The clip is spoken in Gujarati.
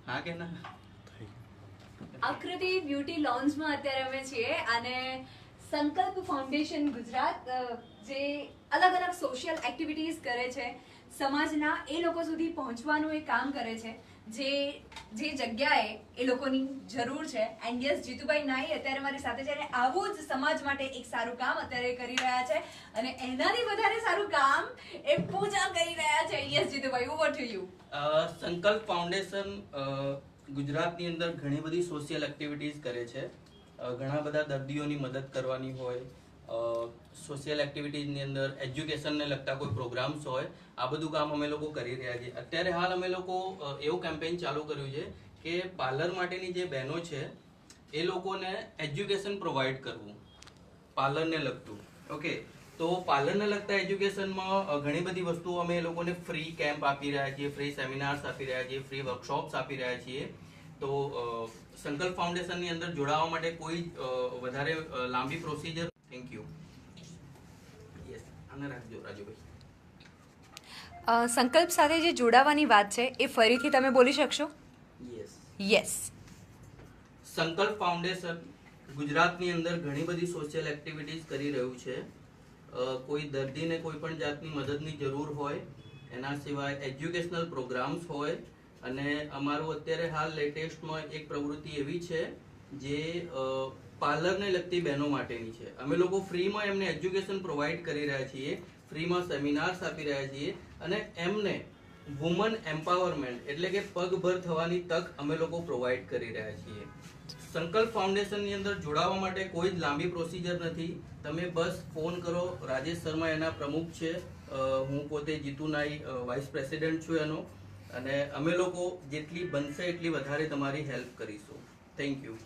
હા કે ના? આકૃતિ બ્યુટી લોન્જમાં અત્યારે અમે છીએ અને સંકલ્પ ફાઉન્ડેશન ગુજરાત જે અલગ અલગ સોશિયલ એક્ટિવિટીઝ કરે છે, સમાજના એ લોકો સુધી પહોંચવાનું એ કામ કરે છે, જે જગ્યાએ એ લોકોની જરૂર છે. એન્ડ યસ, જીતુભાઈ નાઈ અત્યારે મારી સાથે છે અને આવું જ સમાજ માટે એક સારું કામ અત્યારે કરી રહ્યા છે અને એનાથી વધારે સારું કામ એ પૂજા કરી રહ્યા છે. Yes Jitubhai, over to you. સંકલ્પ ફાઉન્ડેશન ગુજરાતની અંદર ઘણી બધી સોશિયલ એક્ટિવિટીઝ કરે છે. ઘણા બધા દર્દીઓની મદદ કરવાની હોય, સોશિયલ એક્ટિવિટીઝની અંદર એજ્યુકેશનને લગતા કોઈ પ્રોગ્રામ્સ હોય, આ બધું કામ અમે લોકો કરી રહ્યા છીએ. અત્યારે હાલ અમે લોકો એવું કેમ્પેઇન ચાલુ કર્યું છે કે પાર્લર માટેની જે બહેનો છે એ લોકોને એજ્યુકેશન પ્રોવાઈડ કરવું પાર્લરને લગતું. ઓકે, તો પાર્લરને લગતા એજ્યુકેશનમાં ઘણી બધી વસ્તુઓ અમે એ લોકોને ફ્રી કેમ્પ આપી રહ્યા છીએ, ફ્રી સેમિનાર્સ આપી રહ્યા છીએ, ફ્રી વર્કશોપ્સ આપી રહ્યા છીએ. તો સંકલ્પ ફાઉન્ડેશનની અંદર જોડાવા માટે કોઈ વધારે લાંબી પ્રોસિજર. Thank you. યસ, આને રાખજો રાજુભાઈ. સંકલ્પ સાથે જે જોડાવાની વાત છે એ ફરીથી તમે બોલી શકશો? યસ. યસ. સંકલ્પ ફાઉન્ડેશન ગુજરાતની અંદર ઘણી બધી સોશિયલ એક્ટિવિટીઝ કરી રહ્યું છે. કોઈ દર્દીને કોઈ પણ જાતની મદદની જરૂર હોય, એના સિવાય એજ્યુકેશનલ પ્રોગ્રામ્સ હોય, અને અમારું અત્યારે હાલ લેટેસ્ટમાં એક પ્રવૃત્તિ એવી છે જે પાર્લરને લગતી બહેનો માટેની છે. અમે લોકો ફ્રીમાં એમને એજ્યુકેશન પ્રોવાઈડ કરી રહ્યા છીએ, ફ્રીમાં સેમિનાર્સ આપી રહ્યા છીએ અને એમને વુમન એમ્પાવરમેન્ટ એટલે કે પગભર થવાની તક અમે લોકો પ્રોવાઈડ કરી રહ્યા છીએ. સંકલ્પ ફાઉન્ડેશનની અંદર જોડાવા માટે કોઈ જ લાંબી પ્રોસિજર નથી. તમે બસ ફોન કરો. રાજેશ શર્મા એના પ્રમુખ છે, હું પોતે જીતુ નાઈ વાઇસ પ્રેસિડેન્ટ છું એનો, અને અમે લોકો જેટલી બનશે એટલી વધારે તમારી હેલ્પ કરીશું. Thank you.